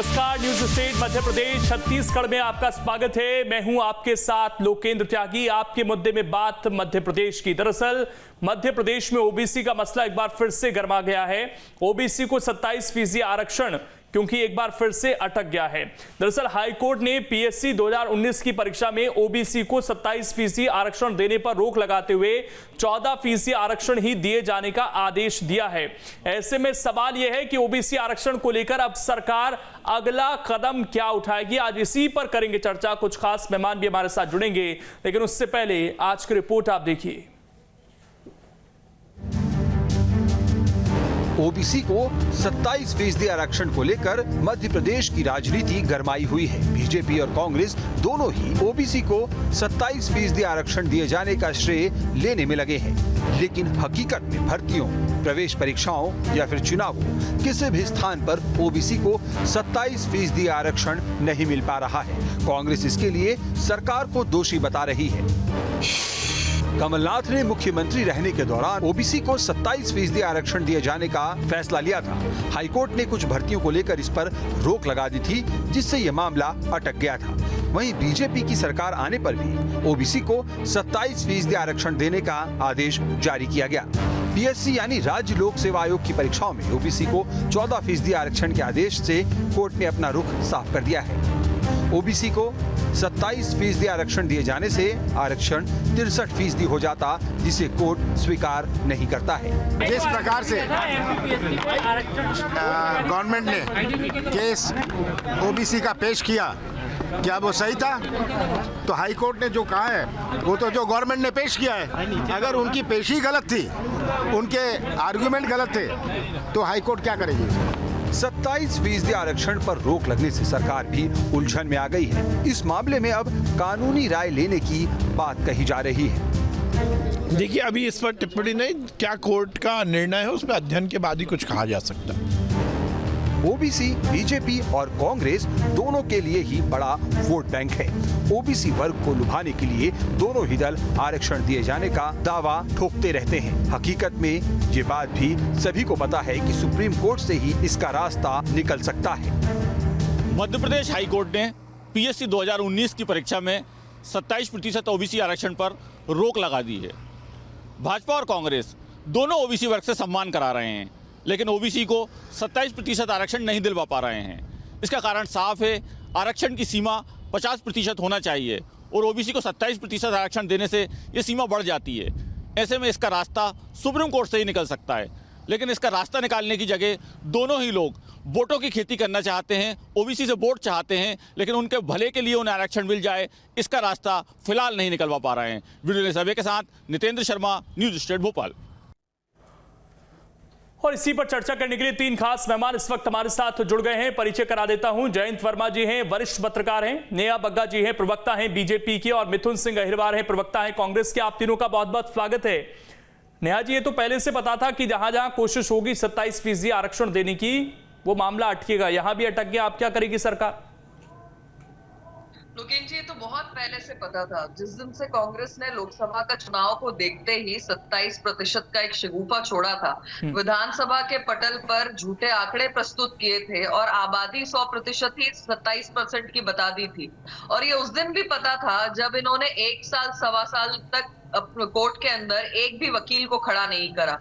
नमस्कार, news state Madhya Pradesh Chhattisgarh में आपका स्वागत है। मैं हूं आपके साथ लोकेंद्र त्यागी। आपके मुद्दे में बात मध्य प्रदेश की। दरअसल मध्य प्रदेश में ओबीसी का मसला एक बार फिर से गर्मा गया है। ओबीसी को 27% आरक्षण क्योंकि एक बार फिर से अटक गया है। दरअसल हाईकोर्ट ने पीएससी 2019 की परीक्षा में ओबीसी को 27% आरक्षण देने पर रोक लगाते हुए 14% आरक्षण ही दिए जाने का आदेश दिया है। ऐसे में सवाल यह है कि ओबीसी आरक्षण को लेकर अब सरकार अगला कदम क्या उठाएगी। आज इसी पर करेंगे चर्चा। कुछ खास मेहमान भी हमारे साथ जुड़ेंगे, लेकिन उससे पहले आज की रिपोर्ट आप देखिए। ओबीसी को 27% आरक्षण को लेकर मध्य प्रदेश की राजनीति गरमाई हुई है। बीजेपी और कांग्रेस दोनों ही ओबीसी को 27% आरक्षण दिए जाने का श्रेय लेने में लगे हैं, लेकिन हकीकत में भर्तियों, प्रवेश परीक्षाओं या फिर चुनावों किसी भी स्थान पर ओबीसी को 27% आरक्षण नहीं मिल पा रहा है। कांग्रेस इसके लिए सरकार को दोषी बता रही है। कमलनाथ ने मुख्यमंत्री रहने के दौरान ओबीसी को 27% आरक्षण दिए जाने का फैसला लिया था। हाईकोर्ट ने कुछ भर्तियों को लेकर इस पर रोक लगा दी थी, जिससे ये मामला अटक गया था। वहीं बीजेपी की सरकार आने पर भी ओबीसी को 27% आरक्षण देने का आदेश जारी किया गया। पीएससी यानी राज्य लोक सेवा आयोग की परीक्षाओं में ओबीसी को 14% आरक्षण के आदेश से कोर्ट ने अपना रुख साफ कर दिया है। ओबीसी को 27% आरक्षण दिए जाने से आरक्षण 63% हो जाता, जिसे कोर्ट स्वीकार नहीं करता है। जिस प्रकार से गवर्नमेंट ने केस ओबीसी का पेश किया, क्या वो सही था? तो हाई कोर्ट ने जो कहा है वो तो जो गवर्नमेंट ने पेश किया है। अगर उनकी पेशी गलत थी, उनके आर्गुमेंट गलत थे, तो हाई कोर्ट क्या करेगी? 27% आरक्षण पर रोक लगने से सरकार भी उलझन में आ गई है। इस मामले में अब कानूनी राय लेने की बात कही जा रही है। देखिए, अभी इस पर टिप्पणी नहीं, क्या कोर्ट का निर्णय है उसमें अध्ययन के बाद ही कुछ कहा जा सकता है। ओबीसी, बीजेपी और कांग्रेस दोनों के लिए ही बड़ा वोट बैंक है। ओबीसी वर्ग को लुभाने के लिए दोनों ही दल आरक्षण दिए जाने का दावा ठोकते रहते हैं। हकीकत में ये बात भी सभी को पता है कि सुप्रीम कोर्ट से ही इसका रास्ता निकल सकता है। मध्य प्रदेश हाई कोर्ट ने पीएससी 2019 की परीक्षा में 27% ओबीसी आरक्षण पर रोक लगा दी है। भाजपा और कांग्रेस दोनों ओबीसी वर्ग से सम्मान करा रहे हैं, लेकिन ओबीसी को 27% आरक्षण नहीं दिलवा पा रहे हैं। इसका कारण साफ है, आरक्षण की सीमा 50% होना चाहिए और ओबीसी को 27% आरक्षण देने से ये सीमा बढ़ जाती है। ऐसे में इसका रास्ता सुप्रीम कोर्ट से ही निकल सकता है, लेकिन इसका रास्ता निकालने की जगह दोनों ही लोग वोटों की खेती करना चाहते हैं, ओबीसी से वोट चाहते हैं, लेकिन उनके भले के लिए उन्हें आरक्षण मिल जाए, इसका रास्ता फिलहाल नहीं निकलवा पा रहे हैं। वीडियो सर्वे के साथ नितेंद्र शर्मा, न्यूज स्टेट भोपाल। और इसी पर चर्चा करने के लिए तीन खास मेहमान इस वक्त हमारे साथ जुड़ गए हैं। परिचय करा देता हूं। जयंत वर्मा जी हैं, वरिष्ठ पत्रकार हैं। नेहा बग्गा जी हैं, प्रवक्ता हैं बीजेपी के। और मिथुन सिंह अहिरवार हैं, प्रवक्ता हैं कांग्रेस के। आप तीनों का बहुत बहुत स्वागत है। नेहा जी, ये तो पहले से पता था कि जहां जहां कोशिश होगी 27% आरक्षण देने की, वो मामला अटकेगा। यहां भी अटक गया। आप क्या करेगी सरकार? लोकेंद्र जी, ये तो बहुत पहले से पता था। जिस दिन से कांग्रेस ने लोकसभा का चुनाव को देखते ही 27% का एक शगुफा छोड़ा था, विधानसभा के पटल पर झूठे आंकड़े प्रस्तुत किए थे और आबादी 100% ही 27% की बता दी थी। और ये उस दिन भी पता था जब इन्होंने 1 साल सवा साल तक कोर्ट के अंदर एक भी वकील को खड़ा नहीं करा।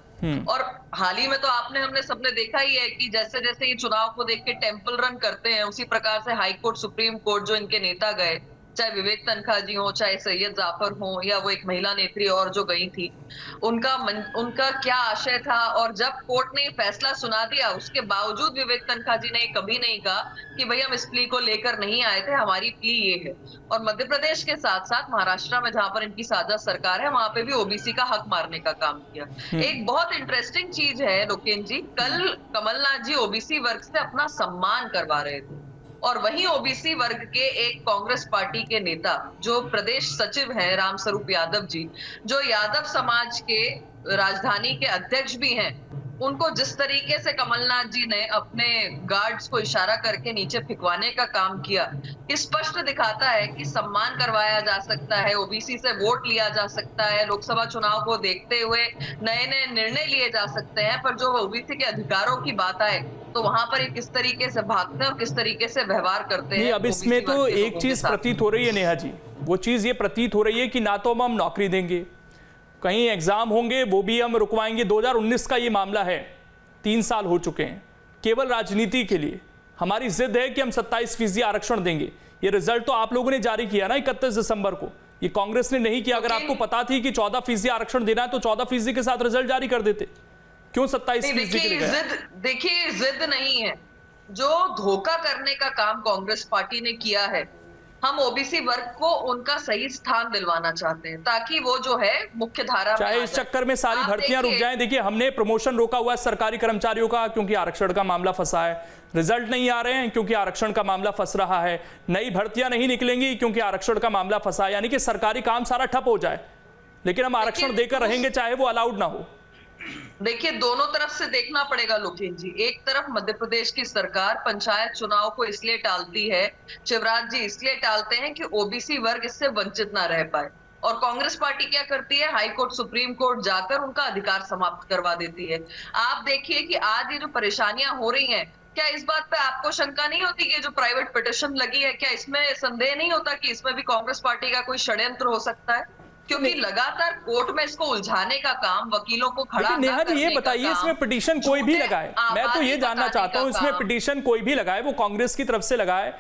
और हाल ही में तो हमने सबने देखा ही है कि जैसे जैसे ये चुनाव को देख के टेम्पल रन करते हैं, उसी प्रकार से हाई कोर्ट, सुप्रीम कोर्ट जो इनके नेता गए, चाहे विवेक तनखा जी हो, चाहे सैयद जाफर हो, या वो एक महिला नेत्री और जो गई थी, उनका क्या आशय था। और जब कोर्ट ने फैसला सुना दिया, उसके बावजूद विवेक तनखा जी ने कभी नहीं कहा कि भाई हम इस प्ली को लेकर नहीं आए थे, हमारी प्ली ये है। और मध्य प्रदेश के साथ साथ महाराष्ट्र में, जहां पर इनकी साझा सरकार है, वहां पे भी ओबीसी का हक मारने का काम किया। एक बहुत इंटरेस्टिंग चीज है लोकेंद्र जी, कल कमलनाथ जी ओबीसी वर्ग से अपना सम्मान करवा रहे थे, और वहीं ओबीसी वर्ग के एक कांग्रेस पार्टी के नेता जो प्रदेश सचिव हैं, रामस्वरूप यादव जी, जो यादव समाज के राजधानी के अध्यक्ष भी हैं, उनको जिस तरीके से कमलनाथ जी ने अपने गार्ड्स को इशारा करके नीचे फिकवाने का काम किया, स्पष्ट दिखाता है कि सम्मान करवाया जा सकता है, ओबीसी से वोट लिया जा सकता है, लोकसभा चुनाव को देखते हुए नए नए निर्णय लिए जा सकते हैं, पर जो ओबीसी के अधिकारों की बात आए तो वहां पर ये किस तरीके से भागते हैं और किस तरीके से व्यवहार करते हैं। नहीं, अब इसमें तो एक चीज प्रतीत हो रही है नेहा जी, वो चीज ये प्रतीत हो रही है कि ना तो हम नौकरी देंगे, कहीं एग्जाम होंगे वो भी हम रुकवाएंगे। 2019 का ये मामला है, 3 साल हो चुके हैं। केवल राजनीति के लिए हमारी जिद है कि हम 27% आरक्षण देंगे। ये रिजल्ट तो आप लोगों ने जारी किया ना 31 दिसंबर को, ये कांग्रेस ने नहीं किया। अगर आपको पता थी कि 14% आरक्षण देना है तो 14% के साथ रिजल्ट जारी कर देते, क्यों 27% के लिए गए? देखिए जिद नहीं है, जो धोखा करने का काम कांग्रेस पार्टी ने किया है, हम ओबीसी वर्ग को उनका सही स्थान दिलवाना चाहते हैं ताकि वो जो है मुख्य धारा में चाहे इस चक्कर में सारी भर्तियां रुक जाएं। देखिए, हमने प्रमोशन रोका हुआ है सरकारी कर्मचारियों का क्योंकि आरक्षण का मामला फंसा है, रिजल्ट नहीं आ रहे हैं क्योंकि आरक्षण का मामला फंस रहा है, नई भर्तियां नहीं निकलेंगी क्योंकि आरक्षण का मामला फंसा है। यानी कि सरकारी काम सारा ठप हो जाए, लेकिन हम आरक्षण देकर रहेंगे चाहे वो अलाउड ना हो। देखिए, दोनों तरफ से देखना पड़ेगा लोकेश जी। एक तरफ मध्य प्रदेश की सरकार पंचायत चुनाव को इसलिए टालती है, शिवराज जी इसलिए टालते हैं कि ओबीसी वर्ग इससे वंचित ना रह पाए, और कांग्रेस पार्टी क्या करती है, हाई कोर्ट सुप्रीम कोर्ट जाकर उनका अधिकार समाप्त करवा देती है। आप देखिए कि आज ये जो परेशानियां हो रही हैं, क्या इस बात पे आपको शंका नहीं होती कि जो प्राइवेट पिटिशन लगी है, क्या इसमें संदेह नहीं होता कि इसमें भी कांग्रेस पार्टी का कोई षड्यंत्र हो सकता है? क्योंकि लगातार कोर्ट में इसको उलझाने का काम, वकीलों को खड़ा नेहा जी ये बताइए, इसमें पिटीशन कोई भी लगाए, मैं तो ये जानना चाहता हूं, इसमें पिटीशन कोई भी लगाए, वो कांग्रेस की तरफ से लगाए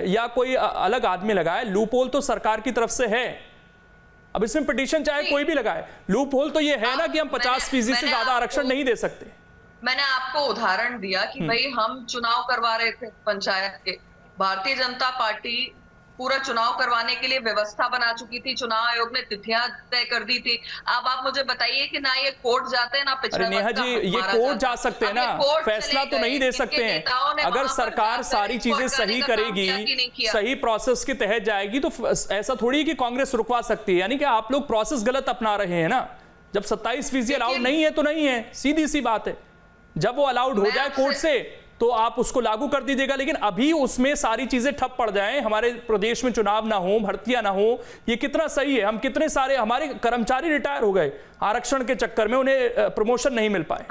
या कोई अलग आदमी लगाए, लूप होल तो सरकार की तरफ से है। अब इसमें पिटीशन चाहे कोई भी लगाए, लूप होल तो ये है ना कि हम 50% से ज्यादा आरक्षण नहीं दे सकते। मैंने आपको उदाहरण दिया कि भाई हम चुनाव करवा रहे थे पंचायत के, भारतीय जनता पार्टी पूरा चुनाव करवाने के लिए व्यवस्था बना चुकी थी, चुनाव आयोग ने तिथियां तय कर दी थी। अब आप मुझे बताइए कि ना ये कोर्ट जाते हैं ना पिछड़ा। नेहा जी, ये कोर्ट जा सकते हैं ना, फैसला तो नहीं दे सकते हैं। अगर सरकार सारी चीजें सही करेगी, सही प्रोसेस के तहत जाएगी तो ऐसा थोड़ी है कि कांग्रेस रुकवा सकती है। यानी कि आप लोग प्रोसेस गलत अपना रहे हैं ना। जब 27% अलाउड नहीं है तो नहीं है, सीधी सी बात है। जब वो अलाउड हो जाए कोर्ट से तो आप उसको लागू कर दीजिएगा, लेकिन अभी उसमें सारी चीजें ठप पड़ जाएं, हमारे प्रदेश में चुनाव ना हो, भर्तियां ना हो, ये कितना सही है? हम कितने सारे हमारे कर्मचारी रिटायर हो गए आरक्षण के चक्कर में, उन्हें प्रमोशन नहीं मिल पाए।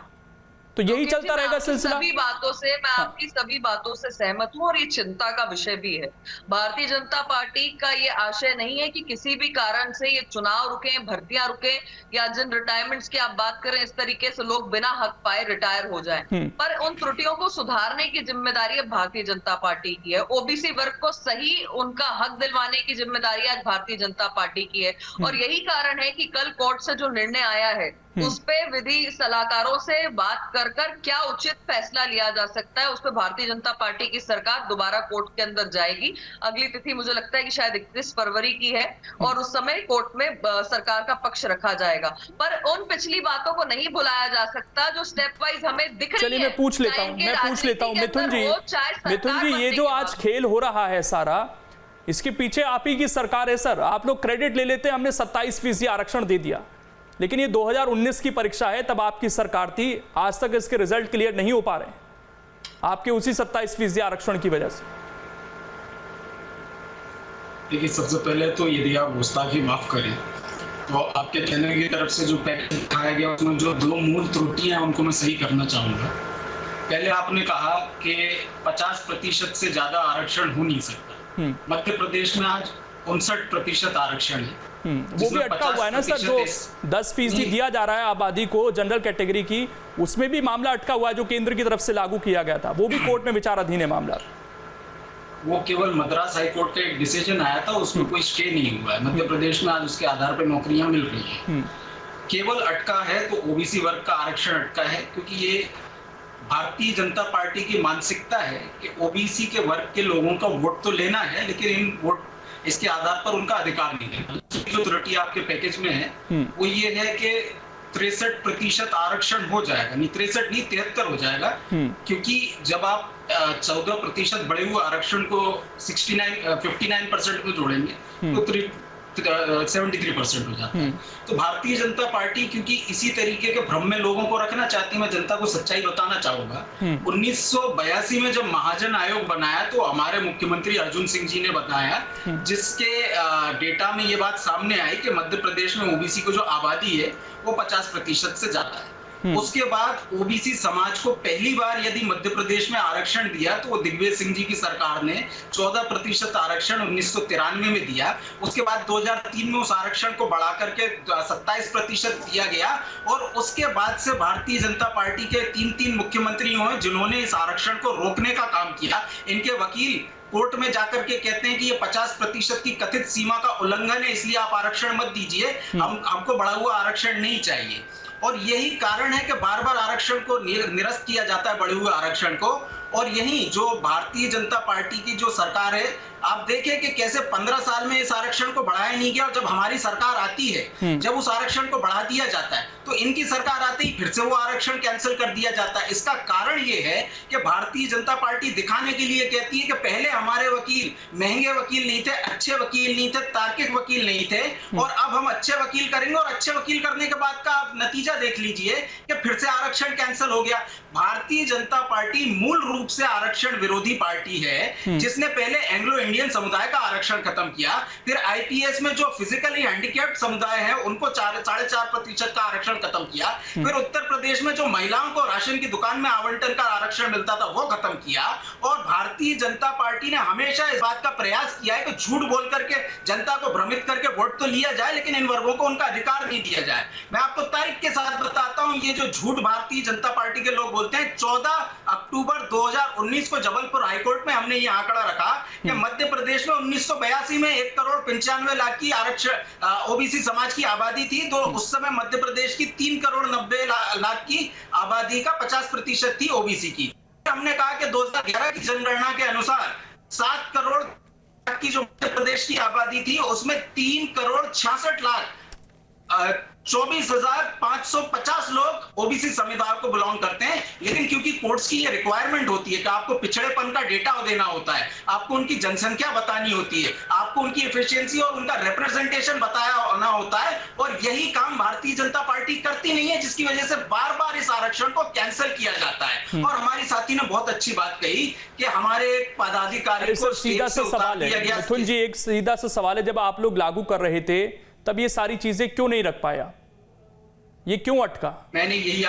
तो यही चलता रहेगा सिलसिला। सभी बातों से मैं आपकी सभी बातों से सहमत हूं और ये चिंता का विषय भी है। भारतीय जनता पार्टी का ये आशय नहीं है कि किसी भी कारण से ये चुनाव रुके, भर्तियां रुके, या जिन रिटायरमेंट्स की आप बात करें इस तरीके से लोग बिना हक पाए रिटायर हो जाएं। पर उन त्रुटियों को सुधारने की जिम्मेदारी अब भारतीय जनता पार्टी की है। ओबीसी वर्ग को सही उनका हक दिलवाने की जिम्मेदारी आज भारतीय जनता पार्टी की है, और यही कारण है कि कल कोर्ट से जो निर्णय आया है उस पे विधि सलाहकारों से बात कर क्या उचित फैसला लिया जा सकता है, उस पर भारतीय जनता पार्टी की सरकार दोबारा कोर्ट के अंदर जाएगी। अगली तिथि मुझे लगता है कि शायद 31 फरवरी की है, और उस समय कोर्ट में सरकार का पक्ष रखा जाएगा। पर उन पिछली बातों को नहीं भुलाया जा सकता जो स्टेप वाइज हमें दिख रही है। चलिए मैं पूछ लेता हूं मिथुन जी, ये जो आज खेल हो रहा है सारा, इसके पीछे आप ही की सरकार है सर। आप लोग क्रेडिट ले लेते हैं, हमने 27% आरक्षण दे दिया, लेकिन ये 2019 की परीक्षा है, तब आपकी सरकार थी, आज तक इसके रिजल्ट क्लियर नहीं हो पा रहे आपके उसी 27% आरक्षण की वजह से। देखिए, सबसे पहले तो यदि आप गुस्ताखी माफ करें तो आपके चैनल की तरफ से जो पैकेज दिखाया गया उसमें जो 2 मूल त्रुटियां हैं उनको मैं सही करना चाहूंगा। पहले आपने कहा कि 50% से ज्यादा आरक्षण हो नहीं सकता। मध्य प्रदेश में आज 59% आरक्षण है। वो भी अटका हुआ है ना सर, जो 10% दिया जा रहा है आबादी को जनरल कैटेगरी की, उसमें भी मामला अटका हुआ है जो केंद्र की तरफ से लागू किया गया था, वो भी कोर्ट में विचाराधीन है मामला। वो केवल मद्रास हाई कोर्ट का एक डिसीजन आया था, उसमें कोई स्टे नहीं हुआ है। मध्य प्रदेश में आज उसके आधार पर नौकरियां मिल रही हैं। केवल अटका है तो ओबीसी वर्ग का आरक्षण अटका है, क्योंकि ये भारतीय जनता पार्टी की मानसिकता है कि ओबीसी के वर्ग के लोगों का वोट तो लेना है, लेकिन इन वोट इसके आधार पर उनका अधिकार नहीं है। जो त्रुटि आपके पैकेज में है वो ये है कि 63% आरक्षण हो जाएगा, नहीं 63 नहीं 73 हो जाएगा, क्योंकि जब आप 14% बढ़े हुए आरक्षण को 59% में जोड़ेंगे तो 73% हो जाता है। तो भारतीय जनता पार्टी क्योंकि इसी तरीके के भ्रम में लोगों को रखना चाहती है, मैं जनता को सच्चाई बताना चाहूंगा। 1982 में जब महाजन आयोग बनाया तो हमारे मुख्यमंत्री अर्जुन सिंह जी ने बताया, जिसके डेटा में ये बात सामने आई कि मध्य प्रदेश में ओबीसी को जो आबादी है वो 50% से ज्यादा है। उसके बाद ओबीसी समाज को पहली बार यदि मध्य प्रदेश में आरक्षण दिया तो वो दिग्विजय सिंह जी की सरकार ने 14% आरक्षण 1993 में दिया। उसके बाद 2003 में उस आरक्षण को बढ़ा करके 27% दिया गया और उसके बाद से भारतीय जनता पार्टी के 3 मुख्यमंत्री हुए जिन्होंने इस आरक्षण को रोकने का काम किया। इनके वकील कोर्ट में जाकर के कहते हैं कि ये 50% की कथित सीमा का उल्लंघन है, इसलिए आप आरक्षण मत दीजिए, हमको बढ़ा हुआ आरक्षण नहीं चाहिए। और यही कारण है कि बार बार आरक्षण को निरस्त किया जाता है, बढ़े हुए आरक्षण को। और यही जो भारतीय जनता पार्टी की जो सरकार है, आप देखें कि कैसे 15 साल में इस आरक्षण को बढ़ाया नहीं गया और जब हमारी सरकार आती है, जब उस आरक्षण को बढ़ा दिया जाता है तो इनकी सरकार आते ही फिर से वो आरक्षण कैंसिल कर दिया जाता है। इसका कारण ये है कि भारतीय जनता पार्टी दिखाने के लिए कहती है कि पहले हमारे वकील महंगे वकील नहीं थे, अच्छे वकील नहीं थे, तार्किक वकील नहीं थे और अब हम अच्छे वकील करेंगे। और अच्छे वकील करने के बाद का आप नतीजा देख लीजिए कि फिर से आरक्षण कैंसिल हो गया। भारतीय जनता पार्टी मूल रूप से आरक्षण विरोधी पार्टी है, जिसने पहले एंग्लो इंडियन समुदाय का आरक्षण खत्म किया, फिर आईपीएस में जो फिजिकली हैंडीकैप्ड समुदाय है उनको 4.5% का आरक्षण खत्म किया, फिर उत्तर प्रदेश में जो महिलाओं को राशन की दुकान में आवंटन का आरक्षण मिलता था वो खत्म किया। और भारतीय जनता पार्टी ने हमेशा इस बात का प्रयास किया है कि झूठ बोल करके जनता को भ्रमित करके वोट तो लिया जाए लेकिन इन वर्गों को उनका अधिकार नहीं दिया जाए। मैं आपको तारीख के साथ बताता हूं, ये जो झूठ भारतीय जनता पार्टी के लोग बोलते हैं, 14 अक्टूबर 2019 को जबलपुर हाईकोर्ट में हमने ये आंकड़ा रखा कि मध्य प्रदेश में 1982 में 1,95,00,000 की आरक्षण ओबीसी समाज की आबादी थी। तो उस समय मध्य प्रदेश की 3,90,00,000 की आबादी का 50% थी ओबीसी की। हमने कहा कि 2011 की जनगणना के अनुसार 7 करोड़ की जो मध्य प्रदेश की आबादी थी उसमें 3,66,00,000 24,550 लोग ओबीसी समुदाय को बिलोंग करते हैं। लेकिन क्योंकि कोर्ट्स की ये रिक्वायरमेंट होती है कि आपको पिछड़ेपन का डेटा देना होता है, आपको उनकी जनसंख्या बतानी होती है, आपको उनकी एफिशिएंसी और उनका रिप्रेजेंटेशन बताया होना होता है, और यही काम भारतीय जनता पार्टी करती नहीं है, जिसकी वजह से बार बार इस आरक्षण को कैंसिल किया जाता है। और हमारी साथी ने बहुत अच्छी बात कही कि हमारे एक पदाधिकारी को सीधा सा सवाल है मिथुन जी, एक सीधा सा सवाल है, जब आप लोग लागू कर रहे थे तब ये सारी चीजें क्यों नहीं रख पाया, ये क्यों अटका? मैंने यही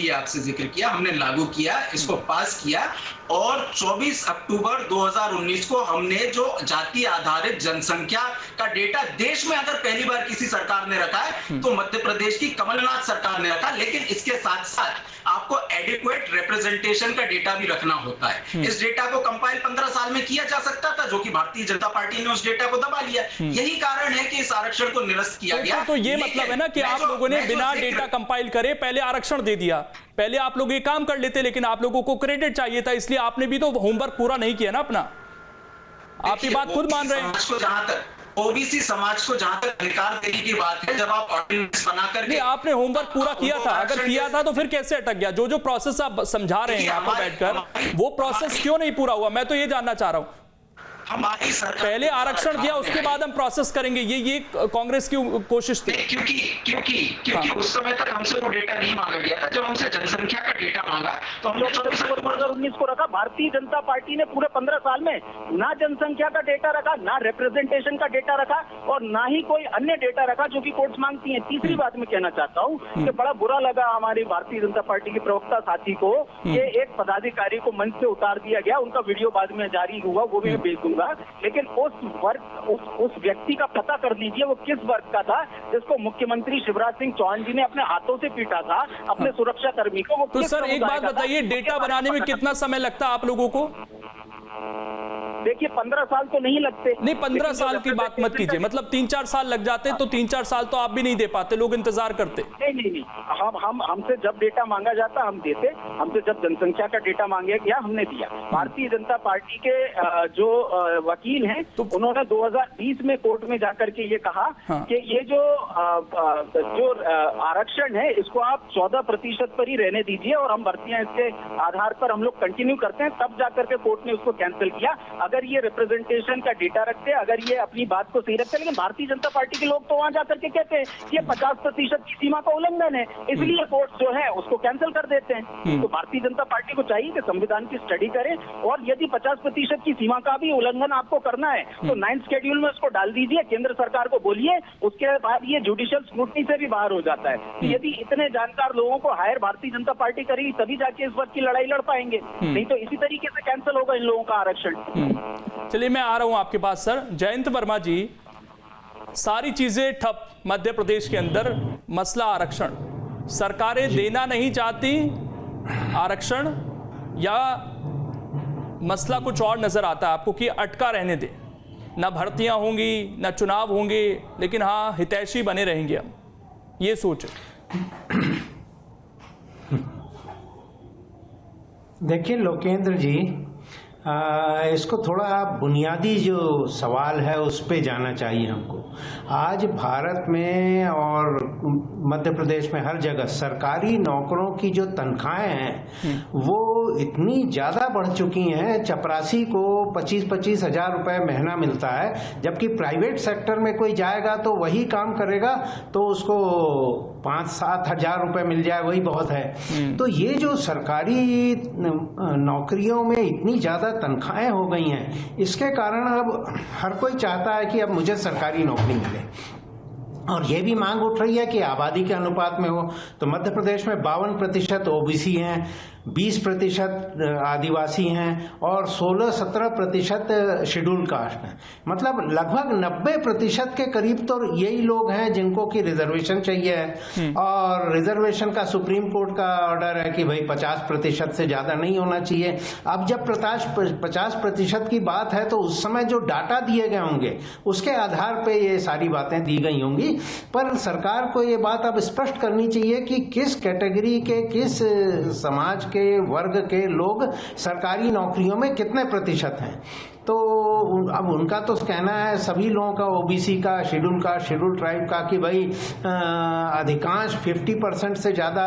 आपसे जिक्र किया। हमने लागू किया, इसको पास किया और 24 अक्टूबर 2019 को हमने जो जाति आधारित जनसंख्या का डेटा देश में अगर पहली बार किसी सरकार ने रखा है तो मध्य प्रदेश की कमलनाथ सरकार ने रखा। लेकिन इसके साथ साथ आपको एडिक्वेट रिप्रेजेंटेशन का डेटा भी रखना होता है। इस डेटा को कंपाइल 15 साल में किया जा सकता था, जो कि भारतीय जनता पार्टी ने उस डेटा को दबा लिया। यही कारण है कि इस आरक्षण को निरस्त किया गया। तो ये मतलब है ना कि आप लोगों ने बिना डेटा कंपाइल करे पहले आरक्षण दे दिया। पहले आप लोग ये काम कर लेते, लेकिन आप लोगों को क्रेडिट चाहिए था, इसलिए आपने भी तो होमवर्क पूरा नहीं किया ना अपना। आप ये बात खुद मान रहे हैं। ओबीसी समाज को जहां तक अधिकार देने की बात है, जब आप ऑर्डिनेंस बनाकर नहीं, आपने होमवर्क पूरा किया था। अगर किया था तो फिर कैसे अटक गया? जो प्रोसेस आप समझा रहे हैं यहाँ पर बैठकर, वो प्रोसेस क्यों नहीं पूरा हुआ, मैं तो ये जानना चाह रहा हूँ। हमारी सरकार पहले आरक्षण दिया, उसके बाद हम प्रोसेस करेंगे, ये कांग्रेस की कोशिश थी। क्योंकि उस समय तक हमसे वो डेटा नहीं मांगा गया था। जब हमसे जनसंख्या का डेटा मांगा तो हम लोग 24 अक्टूबर 2019 को रखा। भारतीय जनता पार्टी ने पूरे 15 साल में ना जनसंख्या का डेटा रखा, ना रिप्रेजेंटेशन का डेटा रखा और ना ही कोई अन्य डेटा रखा जो कि कोर्ट्स मांगती हैं। तीसरी बात मैं कहना चाहता हूँ कि बड़ा बुरा लगा हमारी भारतीय जनता पार्टी के प्रवक्ता साथी को कि एक पदाधिकारी को मंच से उतार दिया गया। उनका वीडियो बाद में जारी हुआ, वो भी मैं भेज दूंगा। लेकिन उस व्यक्ति का पता कर लीजिए वो किस वर्ग का था जिसको मुख्यमंत्री शिवराज सिंह चौहान जी ने अपने हाथों से पीटा था, अपने सुरक्षा कर्मी को। तो सर एक बात बताइए, डेटा बनाने में कितना समय लगता है आप लोगों को? देखिए 15 साल तो नहीं लगते। नहीं, 15 साल की बात मत कीजिए, मतलब 3-4 साल लग जाते तो 3-4 साल तो आप भी नहीं दे पाते, लोग इंतजार करते। नहीं, हमसे जब डेटा मांगा जाता हम देते, हमसे जब जनसंख्या का डेटा मांगा गया हमने दिया। भारतीय जनता पार्टी के जो वकील हैं तो उन्होंने 2020 में कोर्ट में जाकर के ये कहा कि ये जो आरक्षण है इसको आप 14% पर ही रहने दीजिए और हम भर्तियां इसके आधार पर हम लोग कंटिन्यू करते हैं। तब जाकर के कोर्ट ने उसको कैंसिल किया। अगर ये रिप्रेजेंटेशन का डेटा रखते, अगर ये अपनी बात को सही रखते, लेकिन भारतीय जनता पार्टी के लोग तो वहां जाकर के कहते हैं कि ये 50% की सीमा का उल्लंघन है, इसलिए कोर्ट जो है उसको कैंसिल कर देते हैं। तो भारतीय जनता पार्टी को चाहिए कि संविधान की स्टडी करे, और यदि 50% की सीमा का भी उल्लंघन आपको करना है तो 9th शेड्यूल में उसको डाल दीजिए, केंद्र सरकार को बोलिए, उसके बाद ये जुडिशियल स्क्रूटनी से भी बाहर हो जाता है। तो यदि इतने जानकार लोगों को हायर भारतीय जनता पार्टी करेगी तभी जाके इस वक्त की लड़ाई लड़ पाएंगे, नहीं तो इसी तरीके से कैंसिल होगा इन लोगों का आरक्षण। चलिए मैं आ रहा हूं आपके पास सर। जयंत वर्मा जी, सारी चीजें ठप मध्य प्रदेश के अंदर, मसला आरक्षण, सरकारें देना नहीं चाहती आरक्षण, या मसला कुछ और नजर आता है आपको कि अटका रहने दे, ना भर्तियां होंगी ना चुनाव होंगे, लेकिन हाँ हितैषी बने रहेंगे हम, ये सोच है? देखिए लोकेंद्र जी, इसको थोड़ा बुनियादी जो सवाल है उस पे जाना चाहिए हमको। आज भारत में और मध्य प्रदेश में हर जगह सरकारी नौकरों की जो तनख्वाहें हैं वो इतनी ज़्यादा बढ़ चुकी हैं। चपरासी को 25-25 हज़ार रुपये महीना मिलता है, जबकि प्राइवेट सेक्टर में कोई जाएगा तो वही काम करेगा तो उसको 5-7 हज़ार रुपये मिल जाए, वही बहुत है। तो ये जो सरकारी नौकरियों में इतनी ज़्यादा तनख्वाहें हो गई हैं, इसके कारण अब हर कोई चाहता है कि अब मुझे सरकारी नौकरी मिले, और ये भी मांग उठ रही है कि आबादी के अनुपात में हो। तो मध्य प्रदेश में 52% ओबीसी हैं, 20% आदिवासी हैं और 16-17% शेड्यूल कास्ट हैं। मतलब लगभग 90% के करीब तो यही लोग हैं जिनको की रिजर्वेशन चाहिए है, और रिजर्वेशन का सुप्रीम कोर्ट का ऑर्डर है कि भाई 50% से ज्यादा नहीं होना चाहिए। अब जब 50% की बात है तो उस समय जो डाटा दिए गए होंगे उसके आधार पे ये सारी बातें दी गई होंगी, पर सरकार को ये बात अब स्पष्ट करनी चाहिए कि किस कैटेगरी के, किस समाज के वर्ग के लोग सरकारी नौकरियों में कितने प्रतिशत हैं। तो अब उनका तो कहना है सभी लोगों का, ओबीसी का, शेड्यूल का, शेड्यूल ट्राइब का, कि भाई अधिकांश 50% से ज़्यादा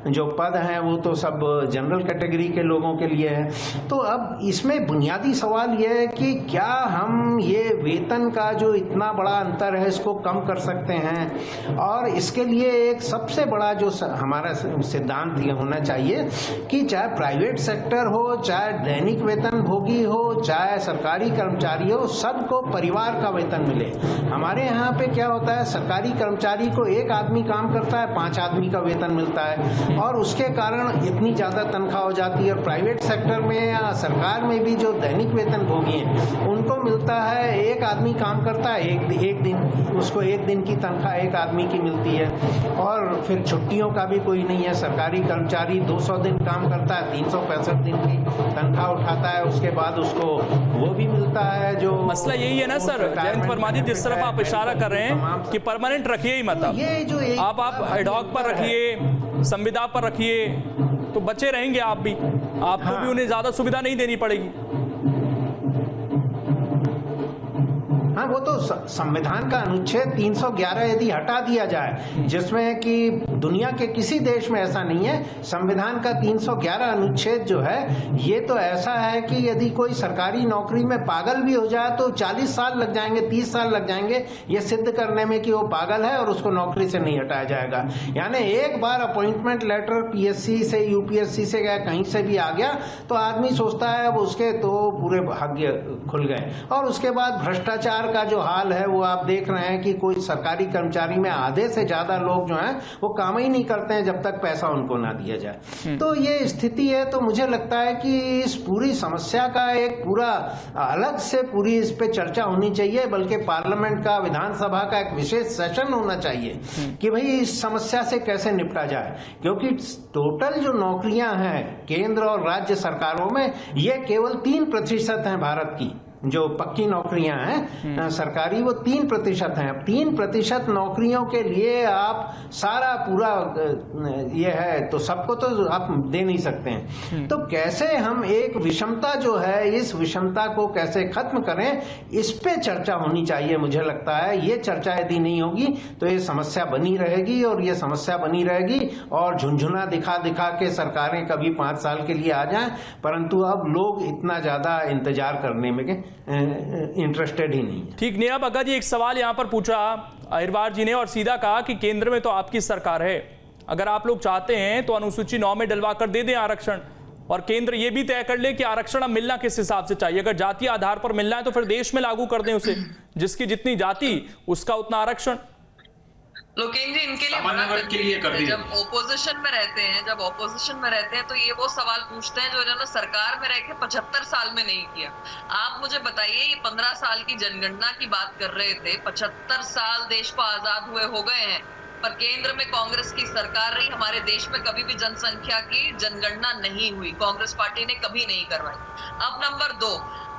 जो पद हैं वो तो सब जनरल कैटेगरी के लोगों के लिए है। तो अब इसमें बुनियादी सवाल ये है कि क्या हम ये वेतन का जो इतना बड़ा अंतर है इसको कम कर सकते हैं, और इसके लिए एक सबसे बड़ा जो हमारा सिद्धांत ये होना चाहिए कि चाहे प्राइवेट सेक्टर हो, चाहे दैनिक वेतन भोगी हो, चाहे सरकारी कर्मचारी हो, सबको परिवार का वेतन मिले। हमारे यहाँ पे क्या होता है, सरकारी कर्मचारी को एक आदमी काम करता है, 5 आदमी का वेतन मिलता है, और उसके कारण इतनी ज़्यादा तनख्वाह हो जाती है। और प्राइवेट सेक्टर में या सरकार में भी जो दैनिक वेतन भोगी हैं उनको मिलता है, एक आदमी काम करता है एक दिन, उसको एक दिन की तनख्वाह एक आदमी की मिलती है, और फिर छुट्टियों का भी कोई नहीं है। सरकारी कर्मचारी 200 दिन काम करता है, 365 दिन की तनख्वाह उठाता है, उसके बाद उसको वो भी मिलता है। जो मसला यही है ना सर जयंत वर्मा जी, जिस तरफ आप इशारा कर रहे हैं कि परमानेंट रखिए ही मतलब, ये जो आप एडहॉक पर रखिए, संविदा पर रखिए, तो बचे रहेंगे आप भी, आपको भी उन्हें ज्यादा सुविधा नहीं देनी पड़ेगी। हाँ, वो तो संविधान का अनुच्छेद 311 यदि हटा दिया जाए, जिसमें कि दुनिया के किसी देश में ऐसा नहीं है, संविधान का 311 अनुच्छेद जो है ये तो ऐसा है कि यदि कोई सरकारी नौकरी में पागल भी हो जाए तो 40 साल लग जाएंगे, 30 साल लग जाएंगे ये सिद्ध करने में कि वो पागल है, और उसको नौकरी से नहीं हटाया जाएगा। यानी एक बार अपॉइंटमेंट लेटर पीएससी से, यूपीएससी से या कहीं से भी आ गया तो आदमी सोचता है अब उसके तो पूरे भाग्य खुल गए। और उसके बाद भ्रष्टाचार का जो हाल है वो आप देख रहे हैं कि कोई सरकारी कर्मचारी में आधे से ज्यादा लोग जो हैं वो काम ही नहीं करते हैं जब तक पैसा उनको ना दिया जाए। तो ये स्थिति है। तो मुझे लगता है कि इस पूरी समस्या का एक पूरा अलग से पूरी इस पे चर्चा होनी चाहिए, बल्कि पार्लियामेंट का, विधानसभा का एक विशेष सेशन होना चाहिए कि भाई इस समस्या से कैसे निपटा जाए, क्योंकि टोटल जो नौकरियां हैं केंद्र और राज्य सरकारों में ये केवल 3% हैं भारत की, जो पक्की नौकरियां हैं सरकारी, वो 3% हैं। अब 3% नौकरियों के लिए आप सारा पूरा ये है तो सबको तो आप दे नहीं सकते हैं। तो कैसे हम एक विषमता जो है, इस विषमता को कैसे खत्म करें, इस पे चर्चा होनी चाहिए। मुझे लगता है ये चर्चा यदि नहीं होगी तो ये समस्या बनी रहेगी, और ये समस्या बनी रहेगी और झुंझुना दिखा दिखा के सरकारें कभी 5 साल के लिए आ जाएं, परंतु अब लोग इतना ज्यादा इंतजार करने में इंटरेस्टेड ही नहीं है। ठीक, नेहा भगत जी, एक सवाल यहां पर पूछा अहिरवार जी ने और सीधा कहा कि केंद्र में तो आपकी सरकार है, अगर आप लोग चाहते हैं तो अनुसूची 9 में डलवा कर दे दें आरक्षण, और केंद्र ये भी तय कर ले कि आरक्षण अब मिलना किस हिसाब से चाहिए। अगर जातीय आधार पर मिलना है तो फिर देश में लागू कर दें उसे, जिसकी जितनी जाति उसका उतना आरक्षण। लोकेंद्र जी, इनके लिए जब ओपोजिशन में रहते हैं तो ये वो सवाल पूछते हैं जो इन्होंने सरकार में रह के 75 साल में नहीं किया। आप मुझे बताइए, ये 15 साल की जनगणना की बात कर रहे थे, 75 साल देश को आजाद हुए हो गए हैं, पर केंद्र में कांग्रेस की सरकार रही। हमारे देश में कभी भी जनसंख्या की जनगणना नहीं हुई, कांग्रेस पार्टी ने कभी नहीं करवाई। अब नंबर 2,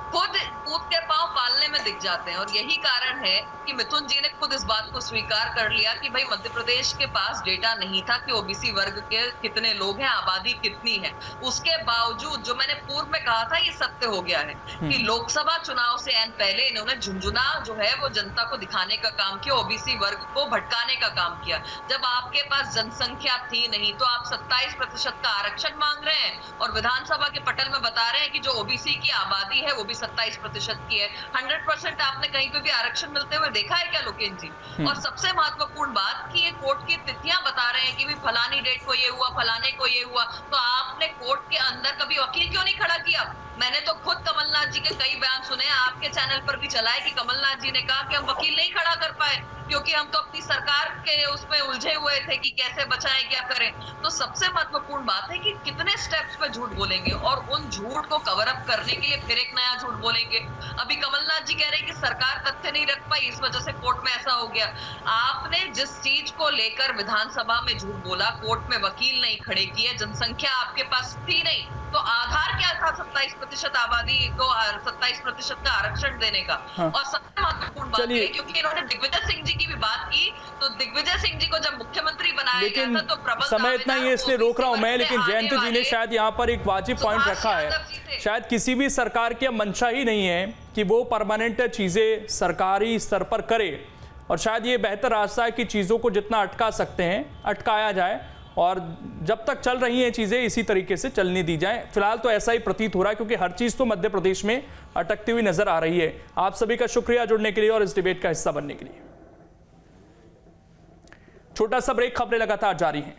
खुद ऊंट के पांव पालने में दिख जाते हैं, और यही कारण है कि मिथुन जी ने खुद इस बात को स्वीकार कर लिया कि भाई मध्य प्रदेश के पास डेटा नहीं था कि ओबीसी वर्ग के कितने लोग हैं, आबादी कितनी है। उसके बावजूद जो मैंने पूर्व में कहा था, ये सत्य हो गया है कि लोकसभा चुनाव से ऐन पहले इन्होंने झुंझुना जो है वो जनता को दिखाने का काम किया, ओबीसी वर्ग को भटकाने का काम किया। जब आपके पास जनसंख्या थी नहीं तो आप 27% का आरक्षण मांग रहे हैं, और विधानसभा के पटल में बता रहे हैं कि जो ओबीसी की आबादी है वो भी 27% की है। 100% आपने कहीं पे भी आरक्षण मिलते हुए देखा है क्या लोकेंद्र जी? और सबसे महत्वपूर्ण बात कि ये कोर्ट की तिथियां बता रहे हैं कि भी फलानी डेट को ये हुआ, फलाने को ये हुआ, तो आपने कोर्ट के अंदर कभी वकील क्यों नहीं खड़ा किया? मैंने तो खुद कमलनाथ जी के कई बयान सुने, आपके चैनल पर भी चला है कि कमलनाथ जी ने कहा कि हम वकील नहीं खड़ा कर पाए क्योंकि हम तो अपनी सरकार के उसमें उलझे हुए थे कि कैसे बचाएं, क्या करें। तो सबसे महत्वपूर्ण बात है कि कितने स्टेप्स पे झूठ बोलेंगे, और उन झूठ को कवर अप करने के लिए फिर एक नया झूठ बोलेंगे। अभी कमलनाथ जी कह रहे हैं कि सरकार तथ्य नहीं रख पाई, इस वजह से कोर्ट में ऐसा हो गया। आपने जिस चीज को लेकर विधानसभा में झूठ बोला, कोर्ट में वकील नहीं खड़े किए, जनसंख्या आपके पास थी नहीं, तो आधार क्या था 27% आबादी को 27% का आरक्षण देने का? और सबसे महत्वपूर्ण बात है, क्योंकि इन्होंने दिग्विजय सिंह जी की भी बात की, तो दिग्विजय सिंह जी को जब मुख्यमंत्री बनाया गया था तो प्रबल समय इतना ही है इसलिए रोक रहा हूं मैं, लेकिन जयंत जी ने शायद यहाँ पर एक वाजिब पॉइंट रखा है। शायद किसी भी सरकार की मंशा ही नहीं है कि वो परमानेंट चीजें सरकारी स्तर पर करे, और शायद ये बेहतर रास्ता है कि चीजों को जितना अटका सकते हैं अटकाया जाए, और जब तक चल रही हैं चीजें इसी तरीके से चलने दी जाएं। फिलहाल तो ऐसा ही प्रतीत हो रहा है, क्योंकि हर चीज तो मध्य प्रदेश में अटकती हुई नजर आ रही है। आप सभी का शुक्रिया जुड़ने के लिए और इस डिबेट का हिस्सा बनने के लिए। छोटा सा ब्रेक, खबरें लगातार जारी हैं।